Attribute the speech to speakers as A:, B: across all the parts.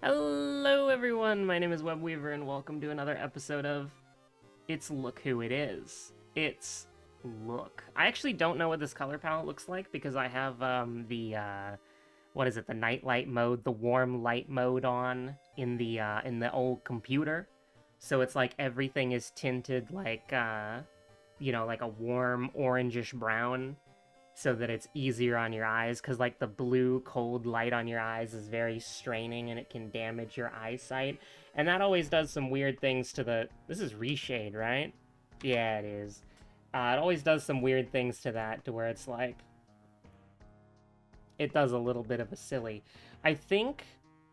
A: Hello everyone, my name is Webweaver and welcome to another episode of It's Look Who It Is. It's Look. I actually don't know what this color palette looks like because I have what is it, the night light mode, the warm light mode on in the old computer. So it's like everything is tinted like like a warm orangish brown so that it's easier on your eyes, because like the blue cold light on your eyes is very straining and it can damage your eyesight, and that always does some weird things to the this is reshade, right? Yeah, it is. It always does some weird things to that, to where it's like it does a little bit of a silly. I think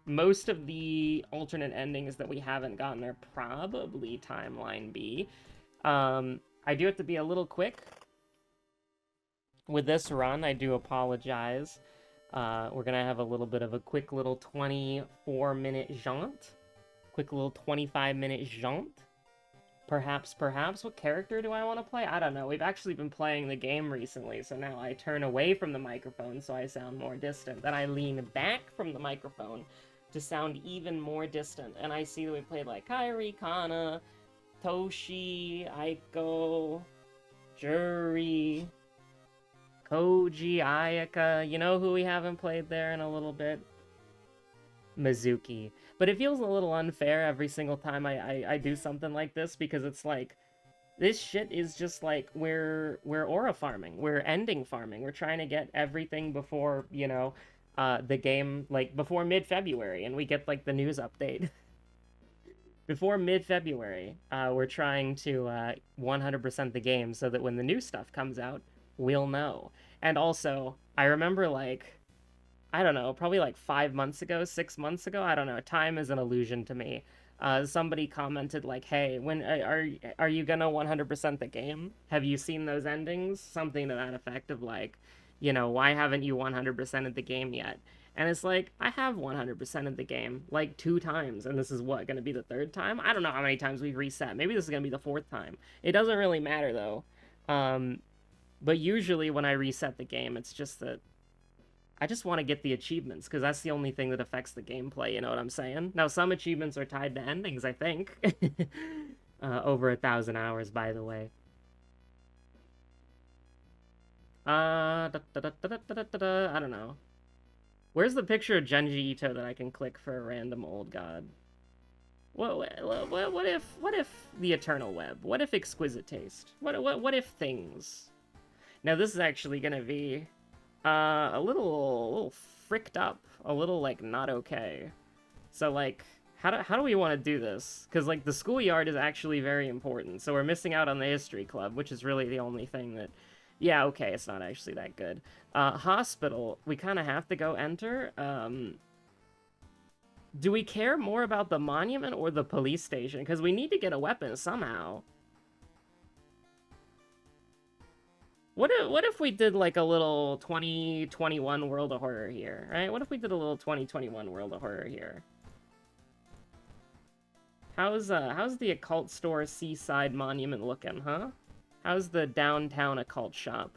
A: most of the alternate endings that we haven't gotten are probably timeline B. I do have to be a little quick with this run. I do apologize. We're gonna have a little bit of a quick little 24-minute jaunt. Quick little 25-minute jaunt. Perhaps. What character do I want to play? I don't know. We've actually been playing the game recently, so now I turn away from the microphone so I sound more distant. Then I lean back from the microphone to sound even more distant. And I see that we played like Kairi, Kana, Toshi, Aiko, Juri, Koji, Ayaka. You know who we haven't played there in a little bit? Mizuki. But it feels a little unfair every single time I do something like this, because it's like, this shit is just like, we're aura farming. We're ending farming. We're trying to get everything before, the game, like, before mid-February, and we get, like, the news update. Before mid-February, we're trying to 100% the game so that when the new stuff comes out, we'll know. And also, I remember, like, I don't know, probably like 5 months ago, 6 months ago, I don't know, time is an illusion to me. Somebody commented like, hey, when are you gonna 100% the game? Have you seen those endings? Something to that effect of like, why haven't you 100%ed the game yet? And it's like, I have 100%ed the game like 2 times, and this is what, gonna be the third time? I don't know how many times we've reset. Maybe this is gonna be the fourth time. It doesn't really matter though. Um, but usually when I reset the game, it's just that I just want to get the achievements, because that's the only thing that affects the gameplay, you know what I'm saying? Now, some achievements are tied to endings, I think. Over 1,000 hours, by the way. I don't know. Where's the picture of Genji Ito that I can click for a random old god? What if the Eternal Web? What if Exquisite Taste? What if things? Now, this is actually gonna be a little fricked up, a little like not okay. So like, how do we want to do this? Because like the schoolyard is actually very important, so we're missing out on the history club, which is really the only thing that. Yeah, okay, it's not actually that good. Hospital, we kind of have to go enter. Do we care more about the monument or the police station? Because we need to get a weapon somehow. What if we did like a little 2021 World of Horror here, right? What if we did a little 2021 World of Horror here? How's the occult store seaside monument looking, huh? How's the downtown occult shop?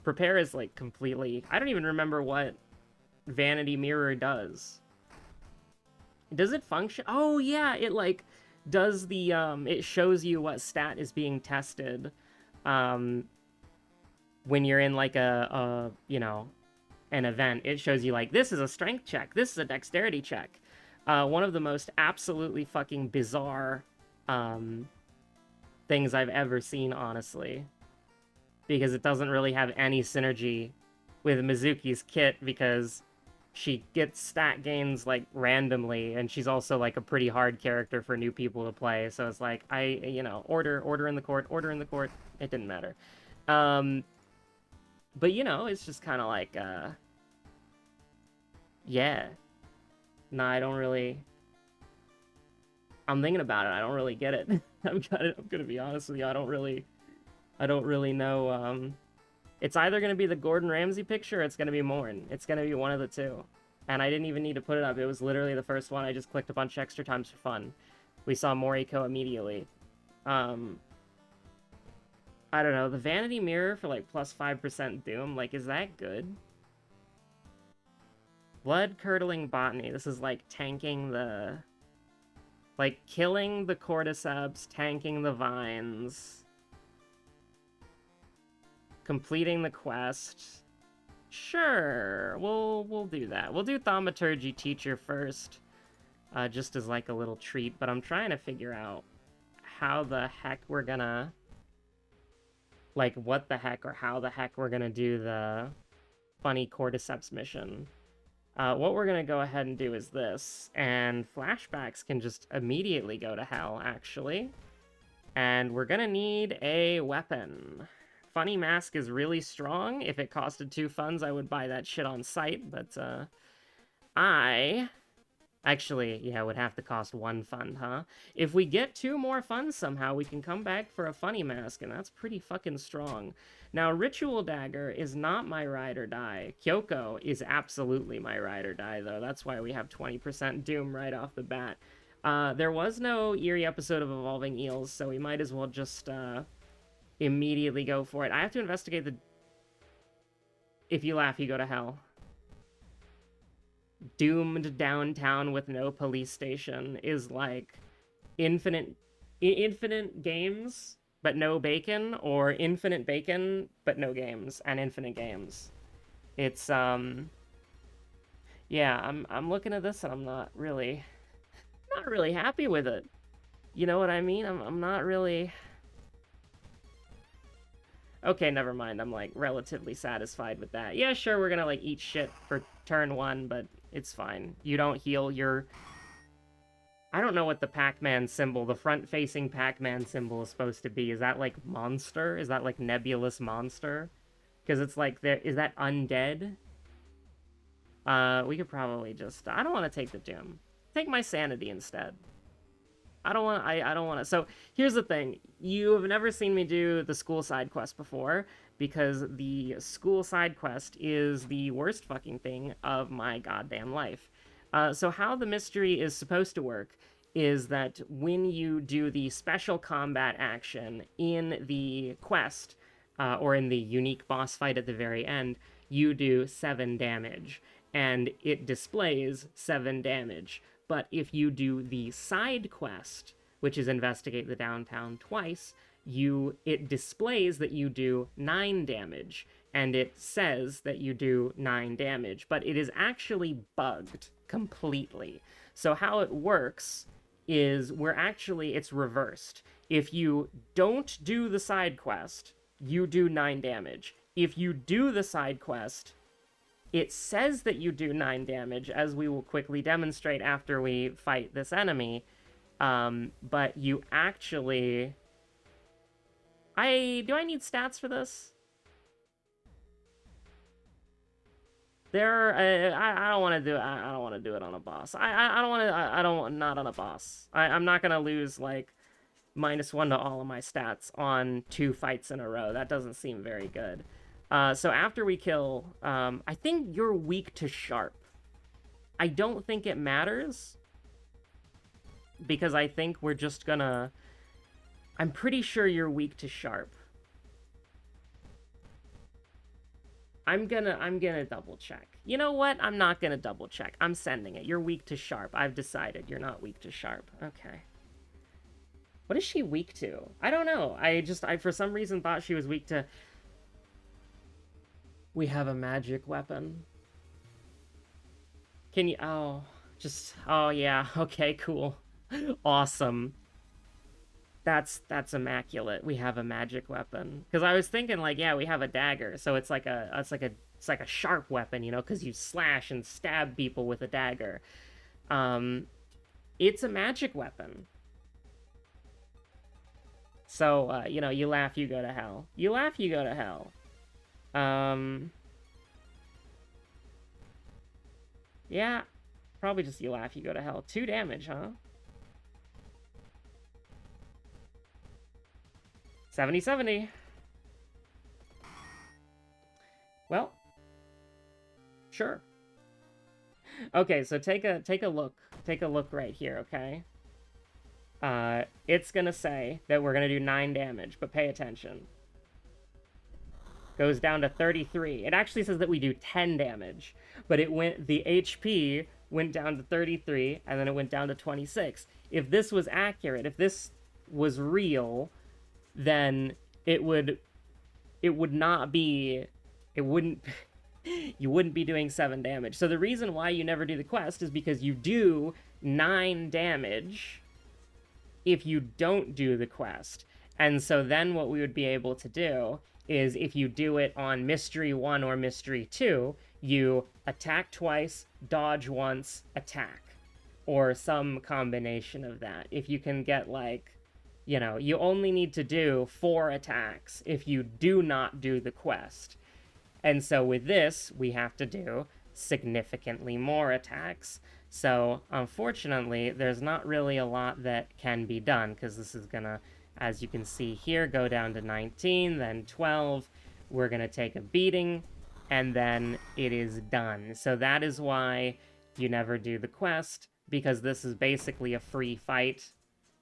A: Prepare is like completely. I don't even remember what Vanity Mirror does. Does it function? Oh yeah, it like does the it shows you what stat is being tested. Um, when you're in like an event, it shows you like, this is a strength check, this is a dexterity check. One of the most absolutely fucking bizarre things I've ever seen, honestly, because it doesn't really have any synergy with Mizuki's kit, because she gets stat gains like randomly, and she's also like a pretty hard character for new people to play. So it's like, order in the court, order in the court. It didn't matter. But it's just kind of like, yeah. No, I don't really. I'm thinking about it. I don't really get it. I'm gonna be honest with you. I don't really know. It's either gonna be the Gordon Ramsay picture, or it's gonna be Morn. It's gonna be one of the two. And I didn't even need to put it up. It was literally the first one. I just clicked a bunch extra times for fun. We saw Moriko immediately. I don't know, the Vanity Mirror for like plus 5% Doom, like, is that good? Blood-curdling botany. This is like tanking the... Like, killing the cordyceps, tanking the vines, completing the quest. Sure, we'll do that. We'll do thaumaturgy teacher first, just as like a little treat, but I'm trying to figure out how the heck we're gonna... Like, what the heck or how the heck we're gonna do the funny cordyceps mission. What we're gonna go ahead and do is this, and flashbacks can just immediately go to hell, actually. And we're gonna need a weapon. Funny Mask is really strong. If it costed 2 funds, I would buy that shit on site, but, Actually, yeah, it would have to cost 1 fund, huh? If we get 2 more funds somehow, we can come back for a Funny Mask, and that's pretty fucking strong. Now, Ritual Dagger is not my ride or die. Kyoko is absolutely my ride or die, though. That's why we have 20% Doom right off the bat. There was no eerie episode of Evolving Eels, so we might as well just, immediately go for it. I have to investigate the... If you laugh, you go to hell. Doomed downtown with no police station is like infinite games but no bacon, or infinite bacon but no games and infinite games. It's yeah, I'm looking at this and I'm not really happy with it. You know what I mean? I'm not really... Okay, never mind. I'm, like, relatively satisfied with that. Yeah, sure, we're gonna, like, eat shit for turn 1, but it's fine. You don't heal, you're... I don't know what the Pac-Man symbol, the front-facing Pac-Man symbol is supposed to be. Is that, like, monster? Is that, like, nebulous monster? Because it's, like, is that undead? We could probably just... I don't want to take the Doom. Take my sanity instead. I don't want to. So here's the thing. You have never seen me do the school side quest before, because the school side quest is the worst fucking thing of my goddamn life. So how the mystery is supposed to work is that when you do the special combat action in the quest, or in the unique boss fight at the very end, you do 7 damage, and it displays 7 damage. But if you do the side quest, which is investigate the downtown twice, it displays that you do 9 damage, and it says that you do 9 damage, but it is actually bugged completely. So how it works is it's reversed. If you don't do the side quest, you do 9 damage. If you do the side quest, it says that you do 9 damage, as we will quickly demonstrate after we fight this enemy, but you actually... Do I need stats for this? I don't want to do it. I don't want to do it on a boss. Not on a boss. I'm not gonna lose, like, -1 to all of my stats on 2 fights in a row. That doesn't seem very good. So after we kill, I think you're weak to sharp. I don't think it matters, because I think we're just gonna... I'm pretty sure you're weak to sharp. I'm gonna double check. You know what? I'm not gonna double check. I'm sending it. You're weak to sharp. I've decided you're not weak to sharp. Okay. What is she weak to? I don't know. I for some reason thought she was weak to... We have a magic weapon. Can you... Oh, yeah. Okay, cool. Awesome. That's immaculate. We have a magic weapon. Because I was thinking, like, yeah, we have a dagger, so it's like a sharp weapon, you know, because you slash and stab people with a dagger. It's a magic weapon. So, you know, you laugh, you go to hell. You laugh, you go to hell. Yeah, probably just you laugh, you go to hell. 2 damage, huh? 70-70. Well, sure. Okay, so take a look. Take a look right here, okay? It's gonna say that we're gonna do 9 damage, but pay attention. Goes down to 33. It actually says that we do 10 damage. but the HP went down to 33, and then it went down to 26. If this was accurate, if this was real, then it would not be, it wouldn't, you wouldn't be doing 7 damage. So the reason why you never do the quest is because you do 9 damage if you don't do the quest. And so then what we would be able to do is, if you do it on Mystery 1 or Mystery 2, you attack twice, dodge once, attack. Or some combination of that. If you can get, like, you know, you only need to do 4 attacks if you do not do the quest. And so with this, we have to do significantly more attacks. So, unfortunately, there's not really a lot that can be done, because this is gonna, as you can see here, go down to 19, then 12. We're gonna take a beating, and then it is done. So that is why you never do the quest, because this is basically a free fight.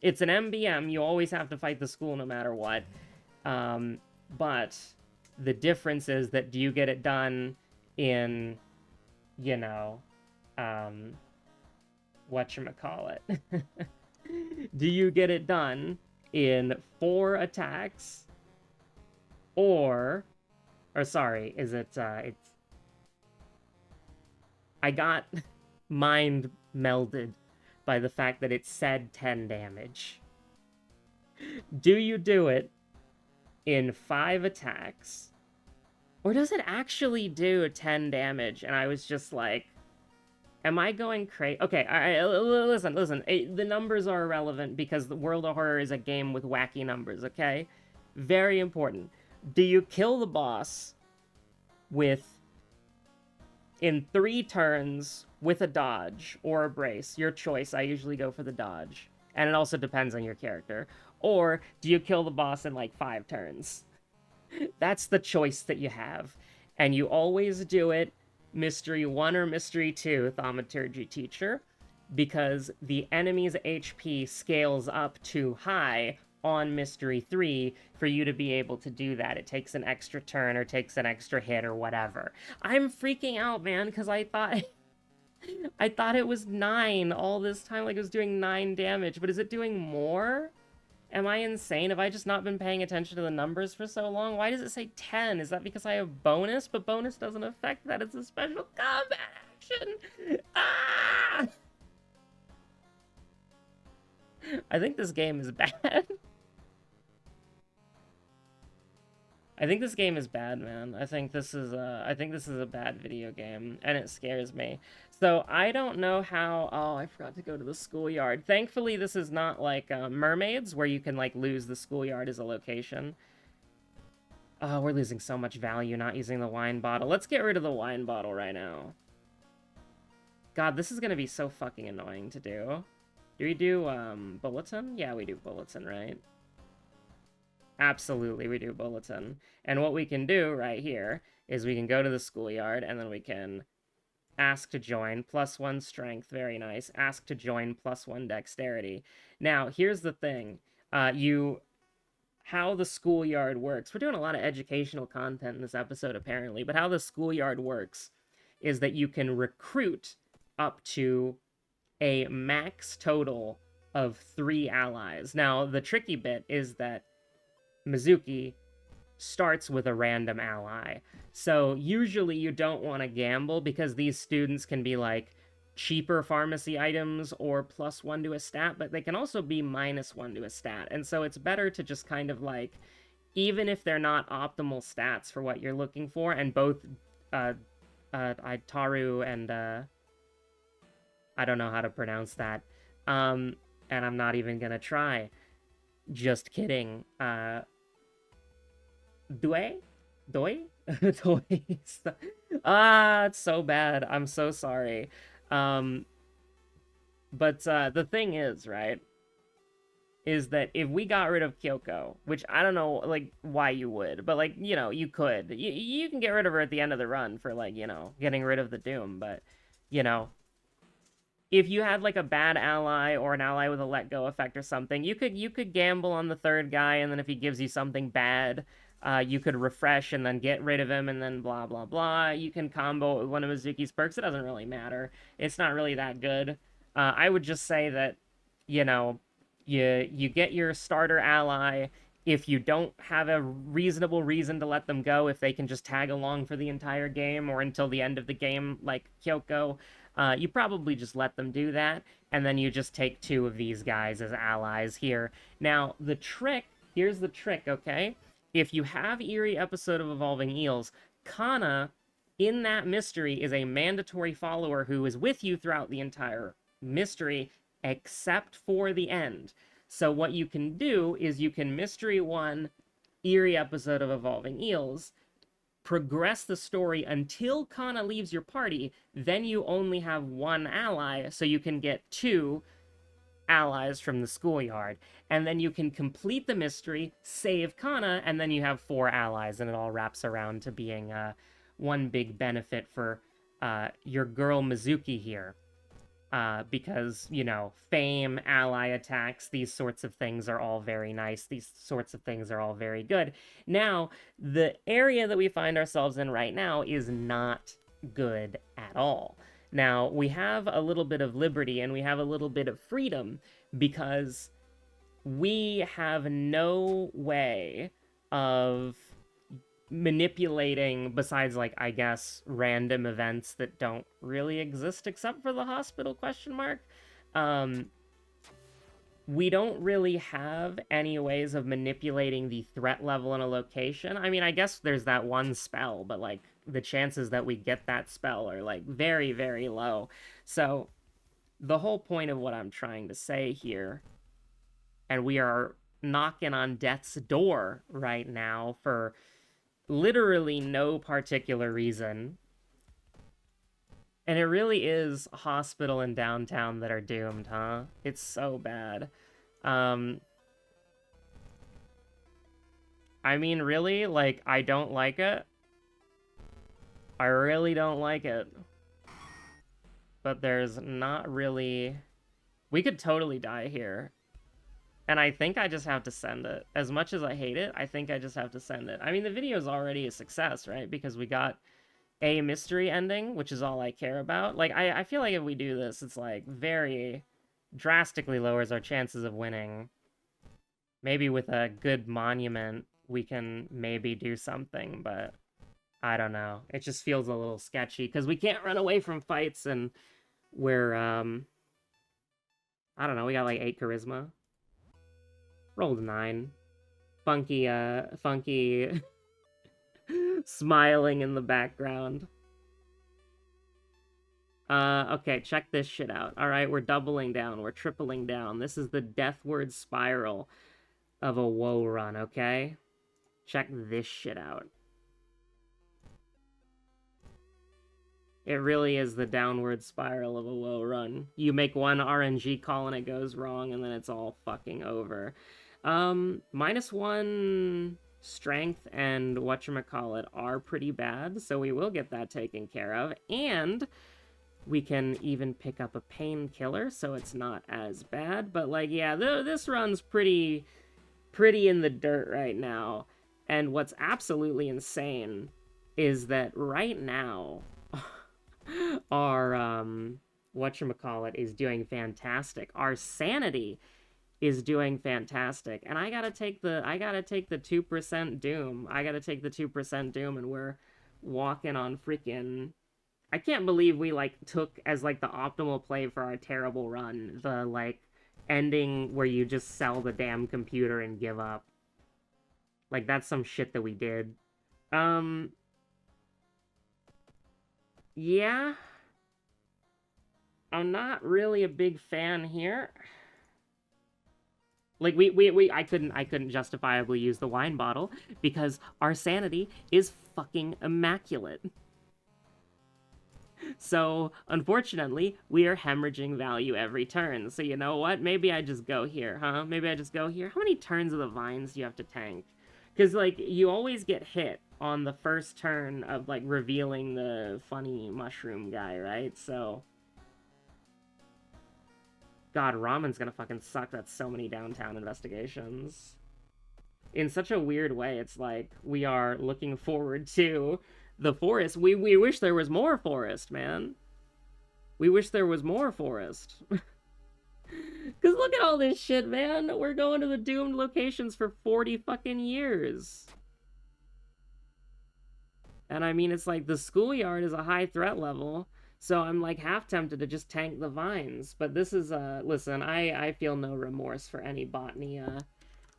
A: It's an MBM, you always have to fight the school no matter what. But the difference is that, do you get it done in, you know, whatchamacallit? Do you get it done in 4 attacks? Or sorry, is it, it's... I got mind melded by the fact that it said 10 damage. Do you do it in 5 attacks? Or does it actually do 10 damage? And I was just like, am I going crazy? Okay, listen. The numbers are irrelevant because the World of Horror is a game with wacky numbers, okay? Very important. Do you kill the boss in 3 turns with a dodge or a brace? Your choice. I usually go for the dodge. And it also depends on your character. Or do you kill the boss in like 5 turns? That's the choice that you have. And you always do it Mystery 1 or Mystery 2, Thaumaturgy Teacher, because the enemy's HP scales up too high on Mystery 3 for you to be able to do that. It takes an extra turn or takes an extra hit or whatever. I'm freaking out, man, because I thought it was 9 all this time, like it was doing 9 damage, but is it doing more? Am I insane? Have I just not been paying attention to the numbers for so long? Why does it say 10? Is that because I have bonus? But bonus doesn't affect that. It's a special combat action. Ah! I think this game is bad. I think this game is bad, man. I think this is a bad video game, and it scares me. So I don't know how... Oh, I forgot to go to the schoolyard. Thankfully, this is not like Mermaids, where you can like lose the schoolyard as a location. Oh, we're losing so much value not using the wine bottle. Let's get rid of the wine bottle right now. God, this is gonna be so fucking annoying to do. Do we do bulletin? Yeah, we do bulletin, right? Absolutely, we do bulletin. And what we can do right here is we can go to the schoolyard, and then we can ask to join, +1 strength, very nice. Ask to join, +1 dexterity. Now, here's the thing. How the schoolyard works. We're doing a lot of educational content in this episode, apparently, but how the schoolyard works is that you can recruit up to a max total of 3 allies. Now, the tricky bit is that Mizuki starts with a random ally. So usually you don't want to gamble, because these students can be like cheaper pharmacy items or +1 to a stat, but they can also be -1 to a stat. And so it's better to just kind of like, even if they're not optimal stats for what you're looking for, and both Taru and I don't know how to pronounce that. And I'm not even gonna try. Just kidding. Doi? Doi? Ah, it's so bad. I'm so sorry. But the thing is, right, is that if we got rid of Kyoko, which I don't know, like, why you would, but, like, you know, you could. You can get rid of her at the end of the run for, like, you know, getting rid of the Doom, but, you know, if you had like a bad ally or an ally with a let go effect or something, you could gamble on the 3rd guy, and then if he gives you something bad, You could refresh and then get rid of him and then blah, blah, blah. You can combo with one of Mizuki's perks. It doesn't really matter. It's not really that good. I would just say that, you know, you get your starter ally. If you don't have a reasonable reason to let them go, if they can just tag along for the entire game or until the end of the game, like Kyoko, you probably just let them do that, and then you just take 2 of these guys as allies here. Now, here's the trick, okay? If you have Eerie Episode of Evolving Eels, Kana, in that mystery, is a mandatory follower who is with you throughout the entire mystery, except for the end. So what you can do is you can Mystery 1, Eerie Episode of Evolving Eels, progress the story until Kana leaves your party, then you only have 1 ally, so you can get 2 allies from the schoolyard. And then you can complete the mystery, save Kana, and then you have 4 allies, and it all wraps around to being one big benefit for your girl Mizuki here. Because, you know, fame, ally attacks, these sorts of things are all very nice. These sorts of things are all very good. Now, the area that we find ourselves in right now is not good at all. Now, we have a little bit of liberty and we have a little bit of freedom because we have no way of manipulating, besides, like, I guess, random events that don't really exist except for the hospital question mark. We don't really have any ways of manipulating the threat level in a location. I mean, I guess there's that one spell, but, like, the chances that we get that spell are, like, very, very low. So, the whole point of what I'm trying to say here, and we are knocking on death's door right now for literally no particular reason. And it really is hospital and downtown that are doomed, huh? It's so bad. I mean, really? Like, I don't like it. I really don't like it. But there's not really... We could totally die here. And I think I just have to send it. As much as I hate it, I think I just have to send it. I mean, the video's already a success, right? Because we got a mystery ending, which is all I care about. Like, I feel like if we do this, it's, like, very drastically lowers our chances of winning. Maybe with a good monument, we can maybe do something, but I don't know. It just feels a little sketchy, because we can't run away from fights, and we're, I don't know, we got, like, 8 charisma. Rolled a 9. Funky smiling in the background. Okay, check this shit out. Alright, we're doubling down. We're tripling down. This is the Deathward Spiral of a woe run, okay? Check this shit out. It really is the downward spiral of a woe run. You make one RNG call and it goes wrong, and then it's all fucking over. -1 strength and whatchamacallit are pretty bad, so we will get that taken care of, and we can even pick up a painkiller, so it's not as bad, but, like, yeah, this run's pretty in the dirt right now, and what's absolutely insane is that right now, our, whatchamacallit is doing fantastic. Our sanity is doing fantastic, and I gotta take the 2% doom. I gotta take the 2% doom, and we're walking on freaking... I can't believe we, like, took as, like, the optimal play for our terrible run, the, like, ending where you just sell the damn computer and give up. Like, that's some shit that we did. Yeah. I'm not really a big fan here. Like, I couldn't justifiably use the wine bottle because our sanity is fucking immaculate. So, unfortunately, we are hemorrhaging value every turn. So, you know what? Maybe I just go here, huh? Maybe I just go here. How many turns of the vines do you have to tank? Because, like, you always get hit on the first turn of, like, revealing the funny mushroom guy, right? So... God, ramen's gonna fucking suck. That's so many downtown investigations. in such a weird way. It's like we are looking forward to the forest. We wish there was more forest, man. We wish there was more forest. Because look at all this shit, man. We're going to the doomed locations for 40 fucking years. And I mean, it's like the schoolyard is a high threat level. So I'm like half tempted to just tank the vines. But this is, listen, I feel no remorse for any botany,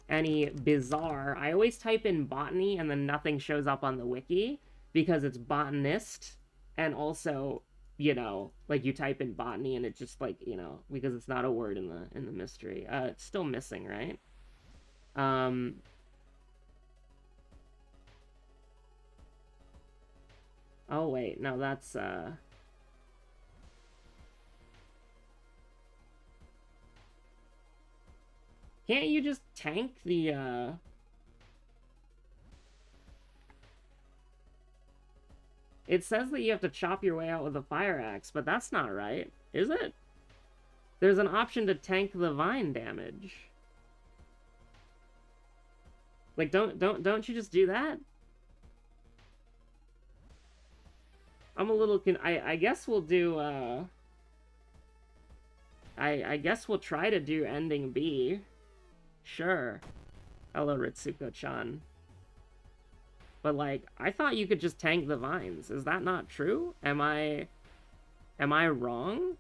A: any bizarre. I always type in botany and then nothing shows up on the wiki because it's botanist. And also, you know, like you type in botany and it just like, you know, because it's not a word in the mystery. It's still missing, right? Oh wait, no, that's can't you just tank the It says that you have to chop your way out with a fire axe, but that's not right, is it? There's an option to tank the vine damage. Like, don't you just do that? I'm a little I guess we'll do, I guess we'll try to do ending B. Sure. Hello, Ritsuko-chan. But, like, I thought you could just tank the vines. Is that not true? Am I wrong?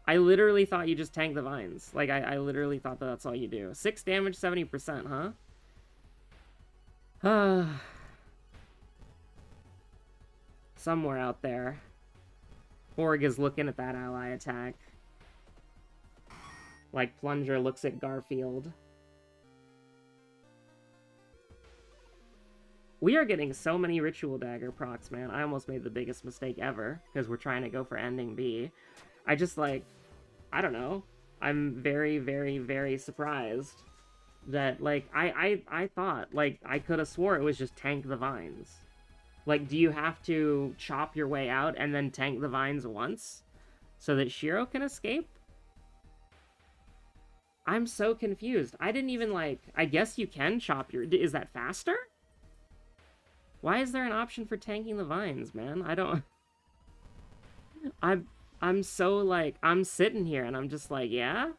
A: I literally thought you just tank the vines. Like, I literally thought that that's all you do. 6 damage, 70%, huh? Somewhere out there. Borg is looking at that ally attack. Like Plunger looks at Garfield. We are getting so many Ritual Dagger procs, man. I almost made the biggest mistake ever, because we're trying to go for ending B. I just, like, I don't know. I'm very, very, very surprised that, like, I thought, like, I could have swore it was just tank the vines. Like, do you have to chop your way out and then tank the vines once so that Shiro can escape? I'm so confused. I didn't even, like, I guess you can chop your... Is that faster? Why is there an option for tanking the vines, man? I don't... I'm so, like, I'm sitting here and I'm just like, yeah?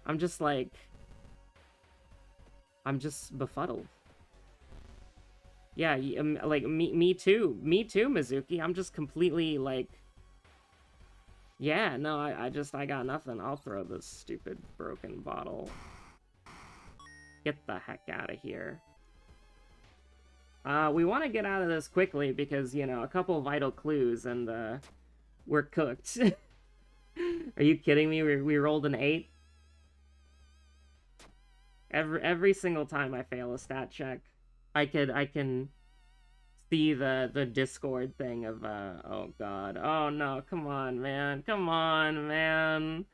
A: I'm just like... I'm just befuddled. Yeah, like, me too. Me too, Mizuki. I'm just completely, like... Yeah, no, I got nothing. I'll throw this stupid broken bottle. Get the heck out of here. We want to get out of this quickly because, you know, a couple vital clues and, we're cooked. Are you kidding me? We rolled an 8? Every single time I fail a stat check, I can see the Discord thing of, oh god. Oh no, come on, man. Come on, man.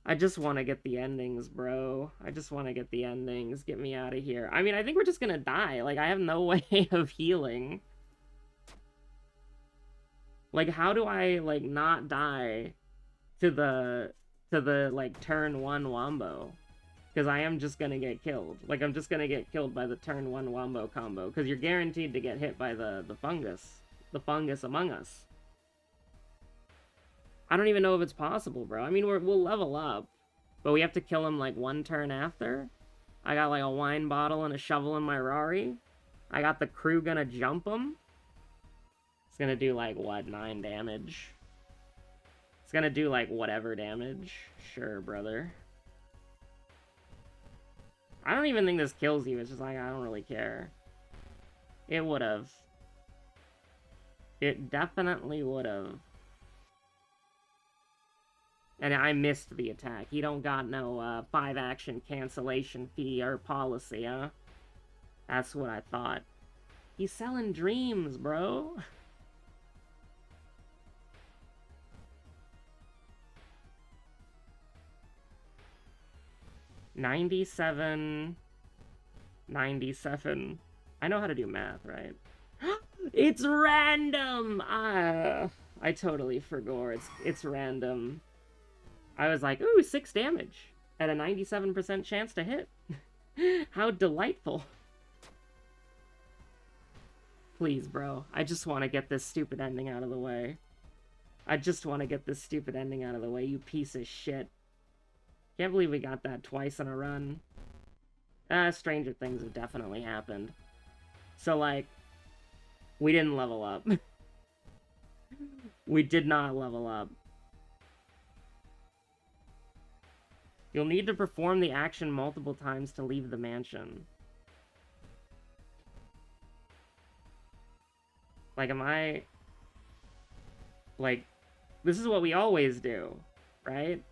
A: I just want to get the endings, bro. I just want to get the endings. Get me out of here. I mean, I think we're just gonna die. Like, I have no way of healing. Like, how do I, like, not die to the like, turn 1 wombo? Because I am just gonna get killed. Like, I'm just gonna get killed by the turn 1 wombo combo. Because you're guaranteed to get hit by the fungus. The fungus among us. I don't even know if it's possible, bro. I mean, we'll level up. But we have to kill him, like, 1 turn after. I got, like, a wine bottle and a shovel in my Rari. I got the crew gonna jump him. It's gonna do, like, what, 9 damage? It's gonna do, like, whatever damage. Sure, brother. I don't even think this kills you. It's just like, I don't really care. It would've. It definitely would've. And I missed the attack. You don't got no 5 action cancellation fee or policy, huh? That's what I thought. He's selling dreams, bro. $97. I know how to do math, right? It's random! I totally forgot. It's random. I was like, ooh, 6 damage. At a 97% chance to hit. How delightful. Please, bro. I just want to get this stupid ending out of the way. I just want to get this stupid ending out of the way, you piece of shit. Can't believe we got that twice in a run. Stranger things have definitely happened. So, like, we didn't level up. We did not level up. You'll need to perform the action multiple times to leave the mansion. Like, am I... Like, this is what we always do, right?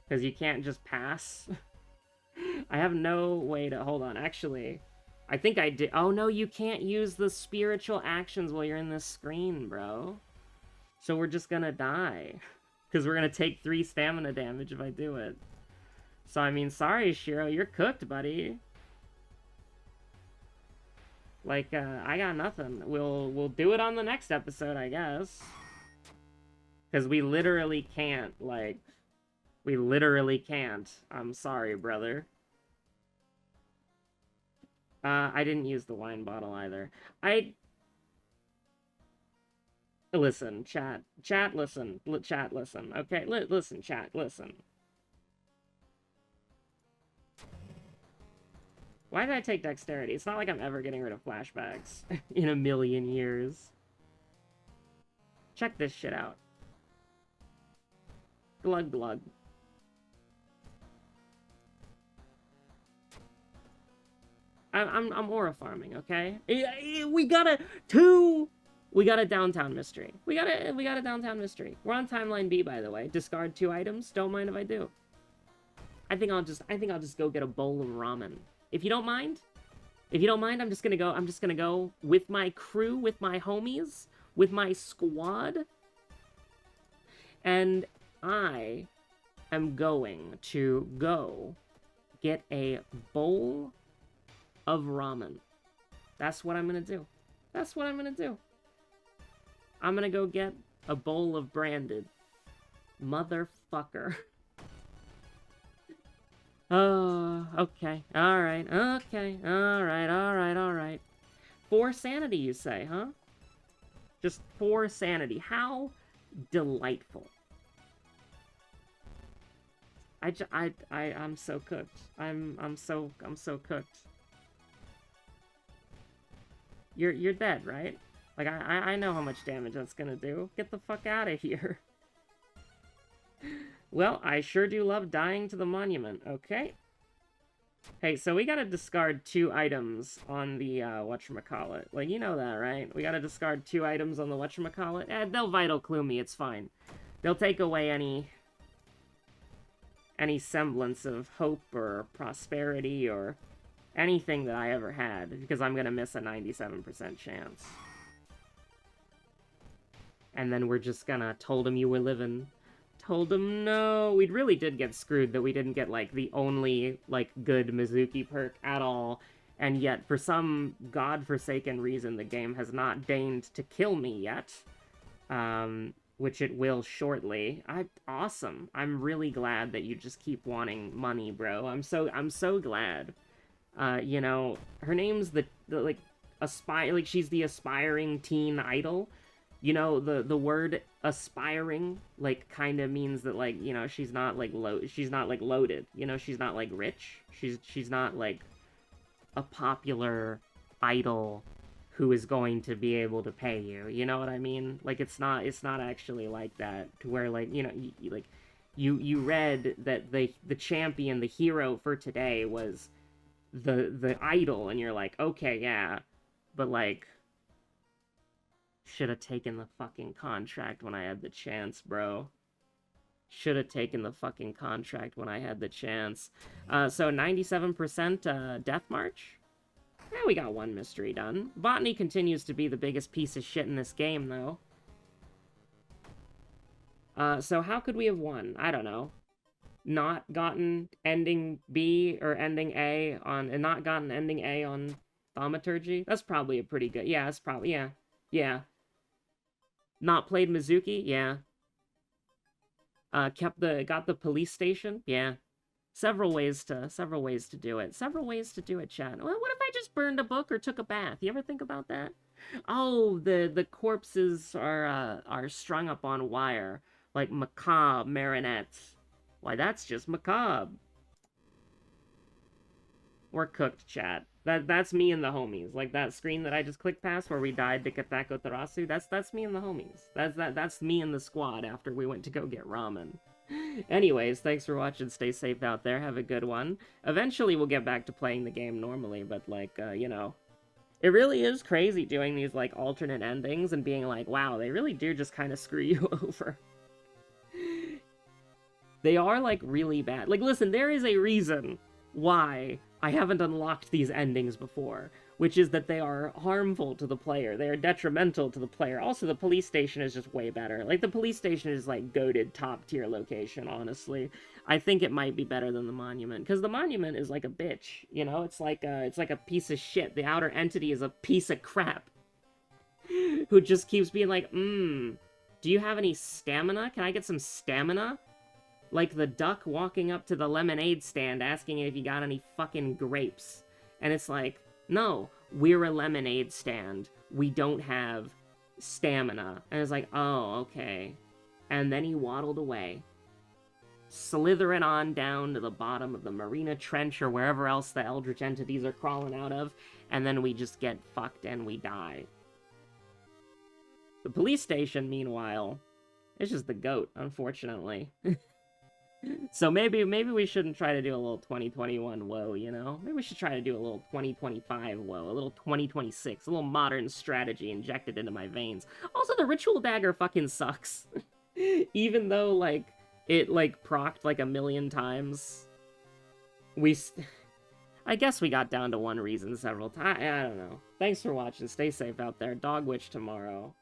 A: Because you can't just pass. I have no way to... Hold on, actually. I think I did... Oh, no, you can't use the spiritual actions while you're in this screen, bro. So we're just gonna die. Because we're gonna take 3 stamina damage if I do it. So, I mean, sorry, Shiro, you're cooked, buddy. Like, I got nothing. We'll do it on the next episode, I guess. Because we literally can't, like... We literally can't. I'm sorry, brother. I didn't use the wine bottle either. Listen, chat. Chat, listen. Chat, listen. Okay? Listen, chat, listen. Why did I take dexterity? It's not like I'm ever getting rid of flashbacks in a million years. Check this shit out. Glug glug. I'm aura farming, okay? We got a downtown mystery. We got a downtown mystery. We're on timeline B, by the way. Discard 2 items. Don't mind if I do. I think I'll just go get a bowl of ramen. If you don't mind, I'm just gonna go with my crew, with my homies, with my squad, and I am going to go get a bowl of ramen. That's what I'm gonna do. That's what I'm gonna do. I'm gonna go get a bowl of branded motherfucker. Oh, okay. Alright. Okay. Alright. 4 sanity, you say, huh? Just 4 sanity. How delightful. I'm so cooked. I'm so cooked. You're dead, right? Like, I know how much damage that's gonna do. Get the fuck out of here. Well, I sure do love dying to the monument, okay? Hey, so we gotta discard 2 items on the, whatchamacallit. Like, you know that, right? We gotta discard 2 items on the whatchamacallit. They'll vital clue me, it's fine. They'll take away any semblance of hope or prosperity or anything that I ever had, because I'm gonna miss a 97% chance. And then we're just gonna told him you were living. Told him no. We really did get screwed that we didn't get, like, the only, like, good Mizuki perk at all. And yet, for some godforsaken reason, the game has not deigned to kill me yet. Which it will shortly. Awesome. I'm really glad that you just keep wanting money, bro. I'm so glad. You know, her name's she's the aspiring teen idol. You know, the word aspiring, like, kind of means that, like, you know, she's not, like, loaded. You know, she's not, like, rich. She's not, like, a popular idol who is going to be able to pay you. You know what I mean? Like, it's not actually like that, to where, like, you know, you read that the champion, the hero for today was the idol, and you're like, okay, yeah, but, like, should have taken the fucking contract when I had the chance, bro. Should have taken the fucking contract when I had the chance. So 97% Death March. Yeah, we got 1 mystery done. Botany continues to be the biggest piece of shit in this game, though. So how could we have won? I don't know. Not gotten ending B or ending A on... And not gotten ending A on Thaumaturgy? That's probably a pretty good... Yeah, that's probably... Yeah. Yeah. Not played Mizuki? Yeah. Got the police station? Yeah. Several ways to do it. Several ways to do it, chat. Well, what if I just burned a book or took a bath? You ever think about that? Oh, the corpses are strung up on wire, like macabre marionettes. Why, that's just macabre. We're cooked, chat. That's me and the homies. Like that screen that I just clicked past where we died to Katako Tarasu. That's me and the homies. That's me and the squad after we went to go get ramen. Anyways, thanks for watching. Stay safe out there. Have a good one. Eventually, we'll get back to playing the game normally, but, like, you know, it really is crazy doing these, like, alternate endings and being like, wow, they really do just kind of screw you over. They are, like, really bad. Like, listen, there is a reason why I haven't unlocked these endings before, which is that they are harmful to the player. They are detrimental to the player. Also, the police station is just way better. Like, the police station is, like, goated top-tier location, honestly. I think it might be better than the monument, because the monument is like a bitch, you know? It's like a piece of shit. The outer entity is a piece of crap who just keeps being like, do you have any stamina? Can I get some stamina? Like the duck walking up to the lemonade stand asking if you got any fucking grapes. And it's like, no, we're a lemonade stand. We don't have stamina. And it's like, oh, okay. And then he waddled away, slithering on down to the bottom of the Marina Trench or wherever else the eldritch entities are crawling out of, and then we just get fucked and we die. The police station, meanwhile, is just the goat, unfortunately. So maybe we shouldn't try to do a little 2021 woe, you know? Maybe we should try to do a little 2025 woe, a little 2026, a little modern strategy injected into my veins. Also, the ritual dagger fucking sucks. Even though, like, it, like, procced, like, 1,000,000 times. I guess we got down to one reason several times. I don't know. Thanks for watching. Stay safe out there. Dog Witch tomorrow.